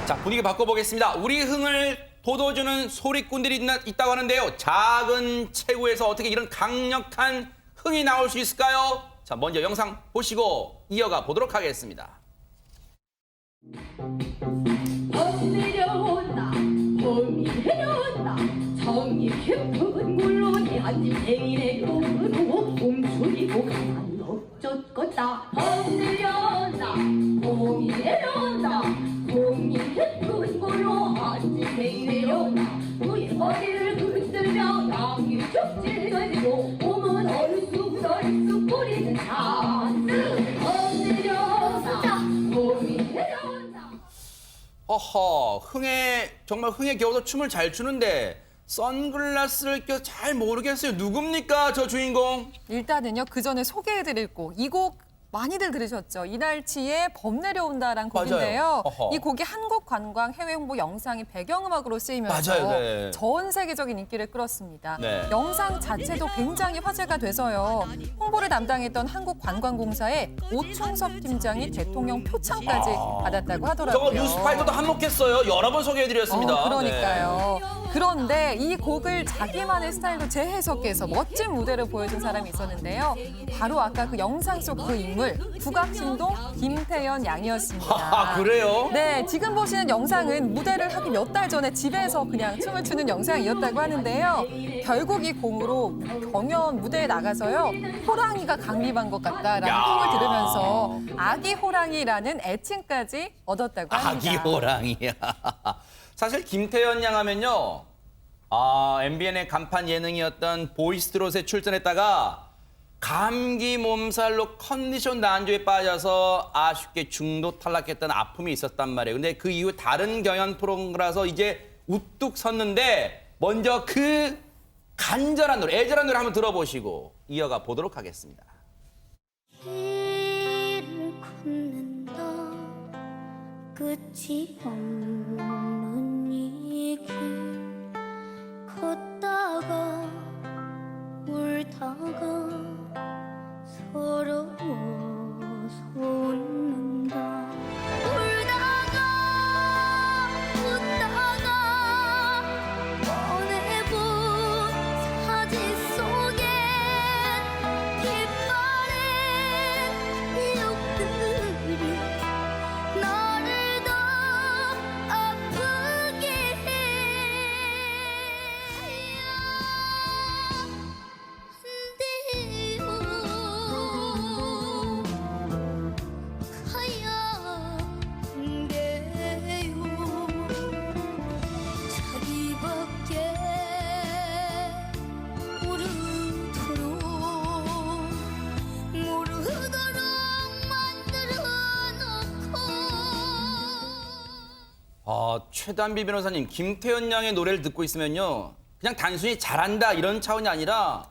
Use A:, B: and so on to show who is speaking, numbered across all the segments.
A: 자, 분위기 바꿔보겠습니다. 우리 흥을 돋워주는 소리꾼들이 있다고 하는데요. 작은 체구에서 어떻게 이런 강력한 흥이 나올 수 있을까요? 자, 먼저 영상 보시고 이어가 보도록 하겠습니다.
B: 봄 내려온다 봄이 내려온다 정이 깊은 물론이 한집 생일의 꿈으로 봄추리고 가만 엎젖겄다 봄 내려온다 봄이 내려온다 봄이 깊은 물로 한집 생일의 내려온다 우리 머리를 흔들며 양이 축질 던지고 봄은 얼쑥얼쑥 뿌리는 찬스 봄 내려온다 봄이 내려온다
A: 허허, 정말 흥에 겨워서 춤을 잘 추는데 선글라스를 껴서 잘 모르겠어요. 누굽니까, 저 주인공?
C: 일단은요, 그 전에 소개해드릴 곡. 이 곡 많이들 들으셨죠? 이날치의 범 내려온다라는 곡인데요.
A: 어허.
C: 이 곡이 한국 관광 해외 홍보 영상이 배경음악으로 쓰이면서
A: 맞아요, 네.
C: 전 세계적인 인기를 끌었습니다.
A: 네.
C: 영상 자체도 굉장히 화제가 돼서요. 홍보를 담당했던 한국관광공사의 오충섭 팀장이 대통령 표창까지 받았다고 하더라고요.
A: 저거 뉴스파이터도 한몫했어요. 여러 번 소개해드렸습니다.
C: 그러니까요. 그런데 이 곡을 자기만의 스타일로 재해석해서 멋진 무대를 보여준 사람이 있었는데요. 바로 아까 그 영상 속 그 인물, 국악신동 김태연 양이었습니다.
A: 아, 그래요?
C: 네, 지금 보시는 영상은 무대를 하기 몇 달 전에 집에서 그냥 춤을 추는 영상이었다고 하는데요. 결국 이 공으로 경연 무대에 나가서요. 호랑이가 강림한 것 같다라는 평을 들으면서 아기 호랑이라는 애칭까지 얻었다고 합니다.
A: 아기 호랑이야. 사실 김태연 양 하면요. MBN의 간판 예능이었던 보이스트롯에 출전했다가 감기 몸살로 컨디션 난조에 빠져서 아쉽게 중도 탈락했던 아픔이 있었단 말이에요. 근데 그 이후 다른 경연 프로그램이라서 이제 우뚝 섰는데 먼저 그 간절한 노래, 애절한 노래 한번 들어보시고 이어가 보도록 하겠습니다.
D: 길을 걷는다 끝이 없는 이 길 걷다가 울다가 서러워서 웃는다 울다가 웃다가 꺼내본 사진 속에 빛바랜 기억들이 나를 더 아프게 해야 한대요 자기밖에 모르도록 만들어 놓고
A: 최단비 변호사님, 김태연 양의 노래를 듣고 있으면요. 그냥 단순히 잘한다 이런 차원이 아니라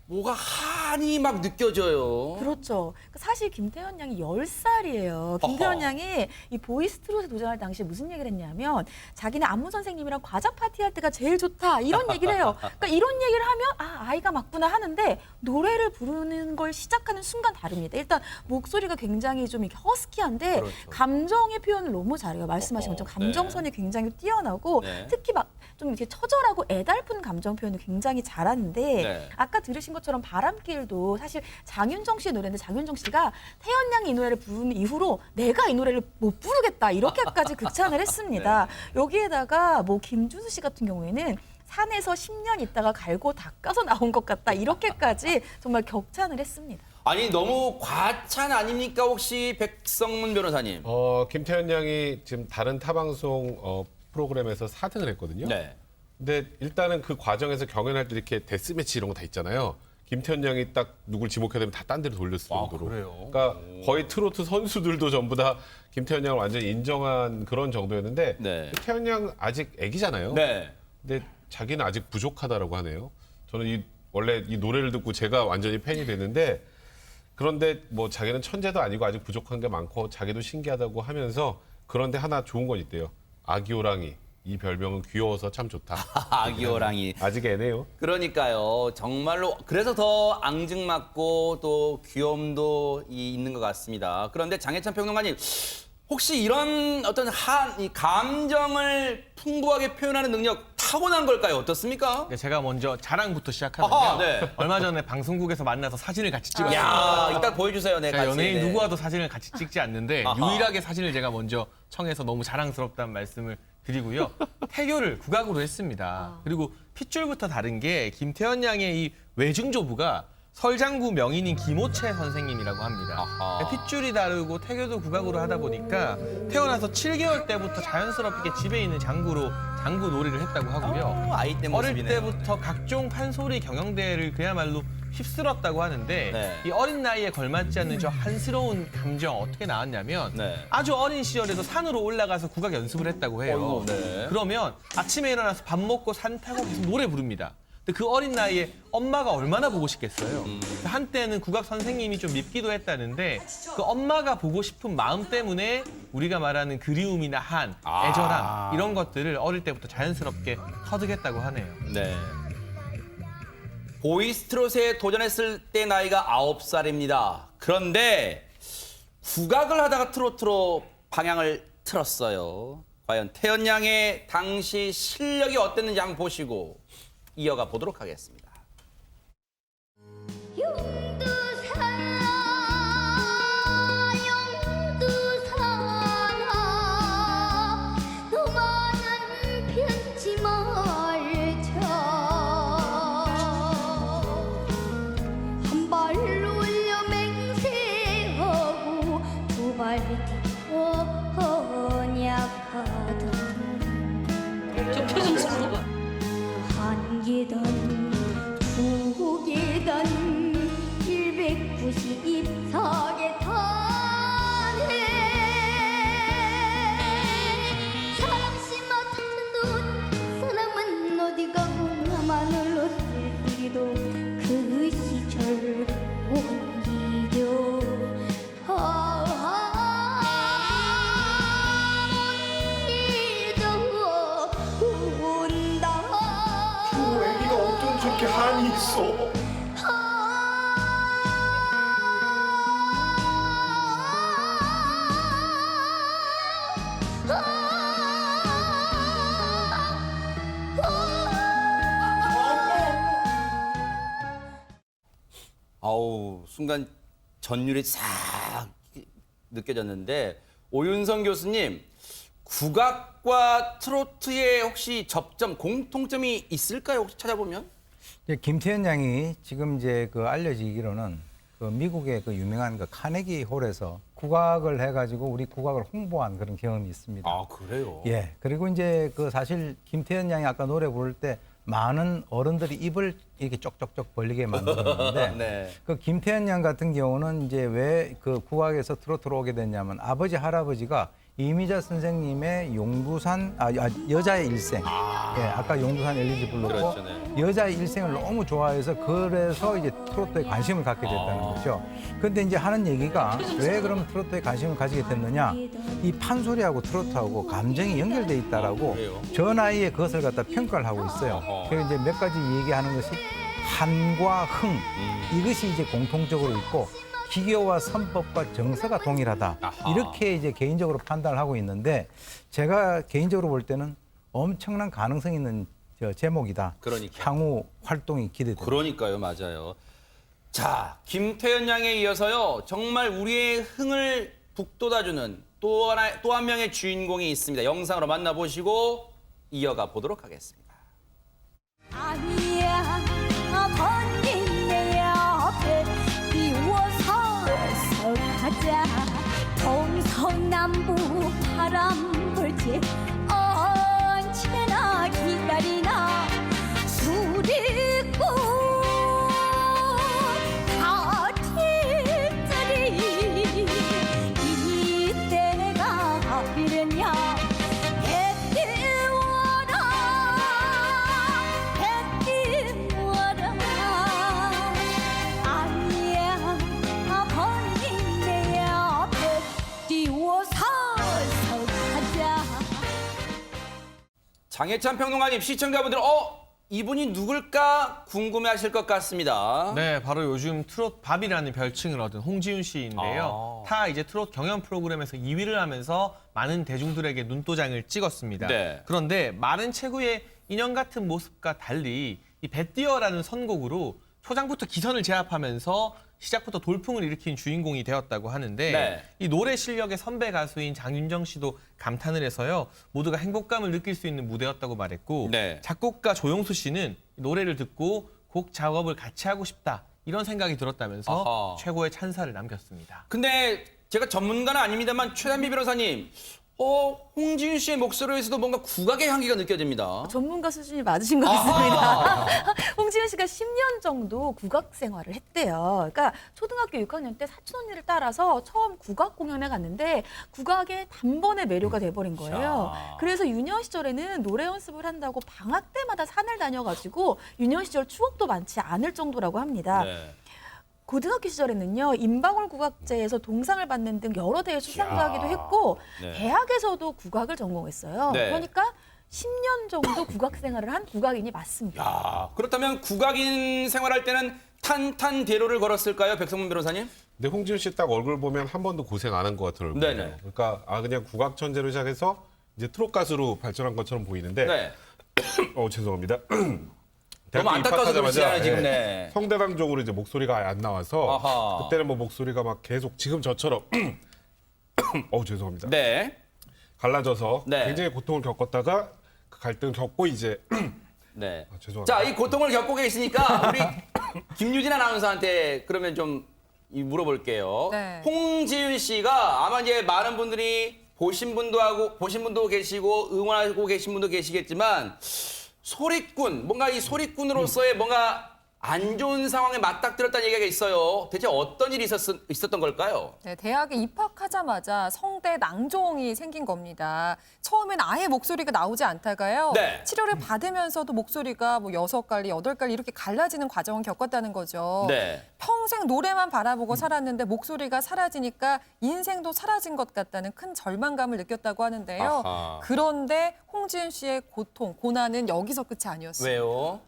A: 뭐가 한이 막 느껴져요.
E: 그렇죠. 사실 김태현 양이 10살이에요. 김태현 양이 이 보이스트롯에 도전할 당시에 무슨 얘기를 했냐면 자기는 안무 선생님이랑 과자 파티할 때가 제일 좋다 이런 얘기를 해요. 그러니까 이런 얘기를 하면 아이가 맞구나 하는데 노래를 부르는 걸 시작하는 순간 다릅니다. 일단 목소리가 굉장히 좀 이렇게 허스키한데
A: 그렇죠.
E: 감정의 표현을 너무 잘해요. 말씀하신 것처럼 감정선이 굉장히 뛰어나고
A: 네.
E: 특히 막 좀 이렇게 처절하고 애달픈 감정 표현을 굉장히 잘하는데
A: 네.
E: 아까 들으신 것처럼 바람길도 사실 장윤정 씨의 노래인데 장윤정 씨가 태연 양이 이 노래를 부른 이후로 내가 이 노래를 못 부르겠다 이렇게까지 극찬을 했습니다. 여기에다가 뭐 김준수 씨 같은 경우에는 산에서 10년 있다가 갈고 닦아서 나온 것 같다 이렇게까지 정말 격찬을 했습니다.
A: 아니 너무 과찬 아닙니까 혹시 백성문 변호사님?
F: 김태현 양이 지금 다른 타방송 프로그램에서 4등을 했거든요.
A: 네.
F: 근데 일단은 그 과정에서 경연할 때 이렇게 데스매치 이런 거 다 있잖아요. 김태현 양이 딱 누굴 지목해야 되면 다 딴 데로 돌렸을 정도로.
A: 그래요?
F: 그러니까 거의 트로트 선수들도 전부 다 김태현 양을 완전히 인정한 그런 정도였는데
A: 네.
F: 태현 양 아직 애기잖아요.
A: 네.
F: 근데 자기는 아직 부족하다라고 하네요. 저는 원래 이 노래를 듣고 제가 완전히 팬이 됐는데 그런데 뭐 자기는 천재도 아니고 아직 부족한 게 많고 자기도 신기하다고 하면서 그런데 하나 좋은 건 있대요. 아기 호랑이. 이 별명은 귀여워서 참 좋다.
A: 아기 호랑이.
F: 아직 애네요.
A: 그러니까요. 정말로 그래서 더 앙증맞고 또 귀염도 있는 것 같습니다. 그런데 장해찬 평론가님 혹시 이런 어떤 이 감정을 풍부하게 표현하는 능력 타고난 걸까요? 어떻습니까?
G: 네, 제가 먼저 자랑부터 시작하면요.
A: 아하, 네.
G: 얼마 전에 방송국에서 만나서 사진을 같이 찍었어요.
A: 야, 이따 보여주세요. 네,
G: 제가
A: 같이.
G: 연예인
A: 네.
G: 누구와도 사진을 같이 찍지 않는데
A: 아하.
G: 유일하게 사진을 제가 먼저 청해서 너무 자랑스럽다는 말씀을 드리고요. 태교를 국악으로 했습니다. 그리고 핏줄부터 다른 게 김태현 양의 이 외증조부가 설장구 명인인 김호채 선생님이라고 합니다.
A: 아하.
G: 핏줄이 다르고 태교도 국악으로 하다 보니까 태어나서 7개월 때부터 자연스럽게 집에 있는 장구 놀이를 했다고 하고요.
A: 아이 때
G: 어릴
A: 모습이네요.
G: 때부터 각종 판소리 경영대회를 그야말로 휩쓸었다고 하는데
A: 네.
G: 이 어린 나이에 걸맞지 않는 저 한스러운 감정 어떻게 나왔냐면
A: 네.
G: 아주 어린 시절에도 산으로 올라가서 국악 연습을 했다고 해요.
A: 어이구, 네.
G: 그러면 아침에 일어나서 밥 먹고 산 타고 계속 노래 부릅니다. 근데 그 어린 나이에 엄마가 얼마나 보고 싶겠어요. 한때는 국악 선생님이 좀 밉기도 했다는데 그 엄마가 보고 싶은 마음 때문에 우리가 말하는 그리움이나 한, 애절함 이런 것들을 어릴 때부터 자연스럽게 터득했다고 하네요.
A: 네. 보이스트롯에 도전했을 때 나이가 9살입니다. 그런데 국악을 하다가 트로트로 방향을 틀었어요. 과연 태연 양의 당시 실력이 어땠는지 한번 보시고 이어가 보도록 하겠습니다.
D: 용두사나 너 많은 편지 말자 한 발 올려 맹세하고 두 발 딛고 언약하던
B: 저 표정 좀 봐봐.
D: 한 계단 두 계단 194계단에 사람 심어 찾는 돈 사람은 어디 가고 나만 홀로 쓸쓸히도 그 시절 옮기려 온다
H: 애기가 어쩜 저렇게 한이 있어?
A: 아우, 순간 전율이 싹 느껴졌는데 오윤성 교수님, 국악과 트로트에 혹시 접점, 공통점이 있을까요? 혹시 찾아보면?
I: 이제 김태현 양이 지금 이제 그 알려지기로는 그 미국의 그 유명한 그 카네기 홀에서 국악을 해가지고 우리 국악을 홍보한 그런 경험이 있습니다.
A: 아, 그래요?
I: 예. 그리고 이제 그 사실 김태현 양이 아까 노래 부를 때 많은 어른들이 입을 이렇게 쪽쪽쪽 벌리게 만들었는데
A: 네.
I: 그 김태현 양 같은 경우는 이제 왜 그 국악에서 트로트로 오게 됐냐면 아버지 할아버지가 이미자 선생님의 용두산 여자의 일생 예 아까 용두산 엘리지 불렀고
A: 그렇죠, 네.
I: 여자의 일생을 너무 좋아해서 그래서 이제 트로트에 관심을 갖게 됐다는 거죠. 그런데 이제 하는 얘기가 왜 그럼 트로트에 관심을 가지게 됐느냐 이 판소리하고 트로트하고 감정이 연결돼 있다라고
A: 그래요?
I: 저 나이에 그것을 갖다 평가를 하고 있어요. 그래서 이제 몇 가지 얘기하는 것이 한과 흥 이것이 이제 공통적으로 있고 기교와 선법과 정서가 동일하다.
A: 아하.
I: 이렇게 이제 개인적으로 판단을 하고 있는데 제가 개인적으로 볼 때는 엄청난 가능성 있는 제목이다.
A: 그러니까.
I: 향후 활동이 기대됩니다.
A: 그러니까요, 맞아요. 자, 김태현 양에 이어서요, 정말 우리의 흥을 북돋아주는 또 한 명의 주인공이 있습니다. 영상으로 만나보시고 이어가 보도록 하겠습니다.
D: 아니야 번긴 내 앞에 비워서 가자 동서남부 바람 불지 언제나 기다리나 수리꽃 가티들이 이때가 이르냐
A: 장혜찬 평론가님, 시청자분들, 이분이 누굴까 궁금해하실 것 같습니다.
G: 네, 바로 요즘 트롯 밥이라는 별칭을 얻은 홍지윤 씨인데요. 타 이제 트롯 경연 프로그램에서 2위를 하면서 많은 대중들에게 눈도장을 찍었습니다.
A: 네.
G: 그런데 마른 체구의 인형 같은 모습과 달리 이 배띄어라는 선곡으로 초장부터 기선을 제압하면서 시작부터 돌풍을 일으킨 주인공이 되었다고 하는데
A: 네.
G: 이 노래 실력의 선배 가수인 장윤정 씨도 감탄을 해서요. 모두가 행복감을 느낄 수 있는 무대였다고 말했고
A: 네.
G: 작곡가 조용수 씨는 노래를 듣고 곡 작업을 같이 하고 싶다 이런 생각이 들었다면서
A: 아하.
G: 최고의 찬사를 남겼습니다.
A: 근데 제가 전문가는 아닙니다만 최단비 변호사님, 홍지윤 씨의 목소리에서도 뭔가 국악의 향기가 느껴집니다.
E: 전문가 수준이 맞으신 것 같습니다. 홍지윤 씨가 10년 정도 국악 생활을 했대요. 그러니까 초등학교 6학년 때 사촌 언니를 따라서 처음 국악 공연에 갔는데 국악의 단번에 매료가 돼버린 거예요.
A: 자.
E: 그래서 유년 시절에는 노래 연습을 한다고 방학 때마다 산을 다녀가지고 유년 시절 추억도 많지 않을 정도라고 합니다.
A: 네.
E: 고등학교 시절에는요 인방울 국악제에서 동상을 받는 등 여러 대회 수상도 하기도 했고
A: 네.
E: 대학에서도 국악을 전공했어요.
A: 네.
E: 그러니까 10년 정도 국악 생활을 한 국악인이 맞습니다.
A: 야, 그렇다면 국악인 생활할 때는 탄탄대로를 걸었을까요, 백성문 변호사님?
F: 근데 홍지윤 씨 딱 얼굴 보면 한 번도 고생 안 한 것 같은 얼굴이에요.
A: 네네.
F: 그러니까 그냥 국악 천재로 시작해서 이제 트롯 가수로 발전한 것처럼 보이는데
A: 네.
F: 죄송합니다.
A: 너무
F: 대학교
A: 안타까워서
F: 입학하자마자,
A: 그러시잖아요, 지금.
F: 예,
A: 네.
F: 성대당 쪽으로 이제 목소리가 안 나와서
A: 아하.
F: 그때는 뭐 목소리가 막 계속 지금 저처럼 죄송합니다.
A: 네.
F: 갈라져서
A: 네.
F: 굉장히 고통을 겪었다가 그 갈등을 겪고 이제
A: 네.
F: 죄송합니다.
A: 자, 이 고통을 겪고 계시니까 우리 김유진 아나운서한테 그러면 좀 물어볼게요.
C: 네.
A: 홍지윤 씨가 아마 이제 많은 분들이 보신 분도 계시고 응원하고 계신 분도 계시겠지만 소리꾼, 뭔가 이 소리꾼으로서의 뭔가 안 좋은 상황에 맞닥뜨렸다는 얘기가 있어요. 대체 어떤 일이 있었던 걸까요?
C: 네, 대학에 입학하자마자 성대 낭종이 생긴 겁니다. 처음엔 아예 목소리가 나오지 않다가요.
A: 네.
C: 치료를 받으면서도 목소리가 뭐 6갈리, 8갈리 이렇게 갈라지는 과정을 겪었다는 거죠.
A: 네.
C: 평생 노래만 바라보고 살았는데 목소리가 사라지니까 인생도 사라진 것 같다는 큰 절망감을 느꼈다고 하는데요.
A: 아하.
C: 그런데 홍지윤 씨의 고통, 고난은 여기서 끝이 아니었어요.
A: 왜요?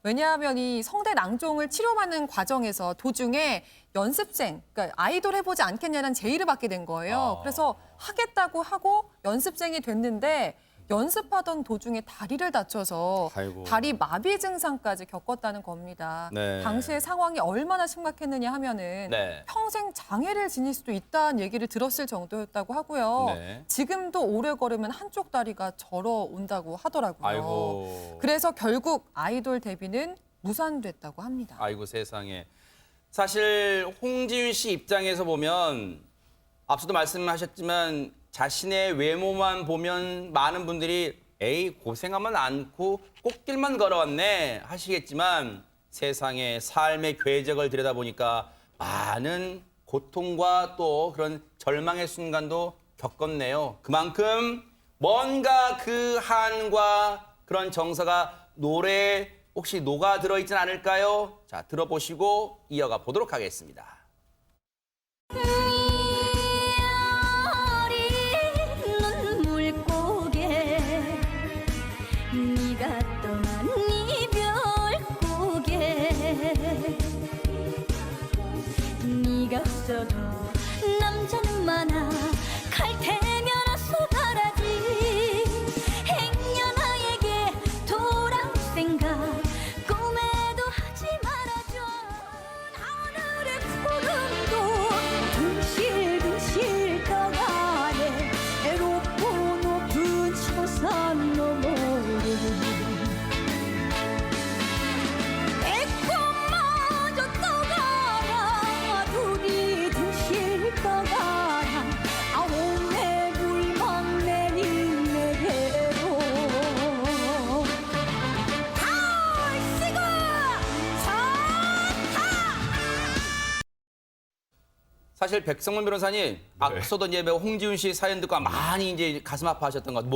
C: 왜냐하면 이 성대 낭종을 치료받는 과정에서 도중에 연습생, 그러니까 아이돌 해보지 않겠냐는 제의를 받게 된 거예요. 그래서 하겠다고 하고 연습생이 됐는데 연습하던 도중에 다리를 다쳐서
A: 아이고.
C: 다리 마비 증상까지 겪었다는 겁니다.
A: 네.
C: 당시의 상황이 얼마나 심각했느냐 하면은
A: 네.
C: 평생 장애를 지닐 수도 있다는 얘기를 들었을 정도였다고 하고요.
A: 네.
C: 지금도 오래 걸으면 한쪽 다리가 절어 온다고 하더라고요.
A: 아이고.
C: 그래서 결국 아이돌 데뷔는 무산됐다고 합니다.
A: 아이고 세상에. 사실 홍지윤 씨 입장에서 보면 앞서도 말씀하셨지만 자신의 외모만 보면 많은 분들이 에이 고생하면 않고 꽃길만 걸어왔네 하시겠지만 세상에 삶의 궤적을 들여다보니까 많은 고통과 또 그런 절망의 순간도 겪었네요. 그만큼 뭔가 그 한과 그런 정서가 노래에 혹시 녹아 들어있진 않을까요? 자, 들어보시고 이어가 보도록 하겠습니다.
D: 눈물 고개 네가 떠난 이별 고개 네가 없어도 남자는 많아 갈 테면 어서 가라지 행여나에게 돌아올 생각 꿈에도 하지 말아줘 하늘의 구름도 둥실둥실 떠가네 외롭고 높은 초산 너머로 에코마저 떠가라 둘이 둥실 떠가라 아홉내 불망 내린 내게로 달시고
A: 사실 백성문 변호사님 앞서도 이제 홍지윤 씨 사연 듣고 많이 이제 가슴 아파하셨던 것 같아요.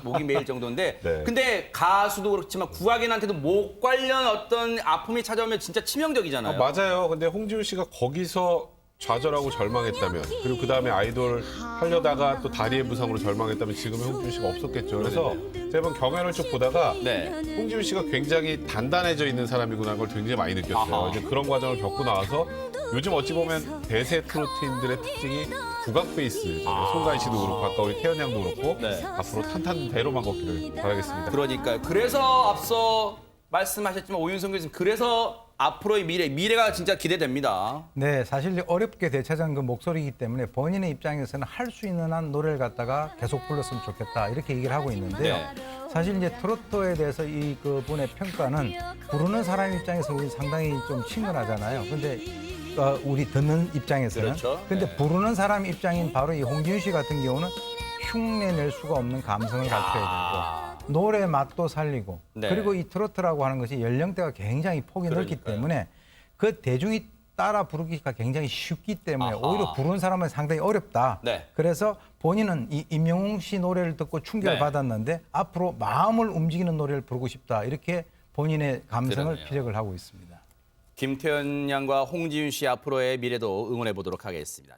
A: 목이 메일 정도인데
F: 네.
A: 근데 가수도 그렇지만 국악인한테도 목 관련 어떤 아픔이 찾아오면 진짜 치명적이잖아요.
F: 맞아요. 근데 홍지윤 씨가 거기서 좌절하고 절망했다면, 그리고 그 다음에 아이돌 하려다가 또 다리의 부상으로 절망했다면 지금의 홍지윤 씨가 없었겠죠. 그래서 제가 경연을 쭉 보다가
A: 네.
F: 홍지윤 씨가 굉장히 단단해져 있는 사람이구나 걸 굉장히 많이 느꼈어요.
A: 아하.
F: 이제 그런 과정을 겪고 나와서 요즘 어찌 보면 대세 트로트인들의 특징이 국악 베이스잖아요. 송가인 씨도 그렇고 아까 우리 태연 양도 그렇고
A: 네.
F: 앞으로 탄탄대로만 걷기를 바라겠습니다.
A: 그러니까요. 그래서 앞서 말씀하셨지만 오윤성 교수님, 그래서 앞으로의 미래가 진짜 기대됩니다.
I: 네, 사실 어렵게 되찾은 그 목소리이기 때문에 본인의 입장에서는 할 수 있는 한 노래를 갖다가 계속 불렀으면 좋겠다 이렇게 얘기를 하고 있는데요.
A: 네.
I: 사실 이제 트로트에 대해서 이 그분의 평가는 부르는 사람 입장에서 우리 상당히 좀 친근하잖아요. 근데 우리 듣는 입장에서는
A: 그렇죠.
I: 근데
A: 네.
I: 부르는 사람 입장인 바로 이 홍지윤 씨 같은 경우는 흉내낼 수가 없는 감성을 갖춰야 되고 노래 맛도 살리고
A: 네.
I: 그리고 이 트로트라고 하는 것이 연령대가 굉장히 폭이 넓기
A: 그러니까요.
I: 때문에 그 대중이 따라 부르기가 굉장히 쉽기 때문에
A: 아하.
I: 오히려 부르는 사람은 상당히 어렵다.
A: 네.
I: 그래서 본인은 이 임영웅 씨 노래를 듣고 충격을
A: 네.
I: 받았는데 앞으로 마음을 움직이는 노래를 부르고 싶다. 이렇게 본인의 감성을
A: 그러네요.
I: 피력을 하고 있습니다.
A: 김태현 양과 홍지윤 씨 앞으로의 미래도 응원해 보도록 하겠습니다.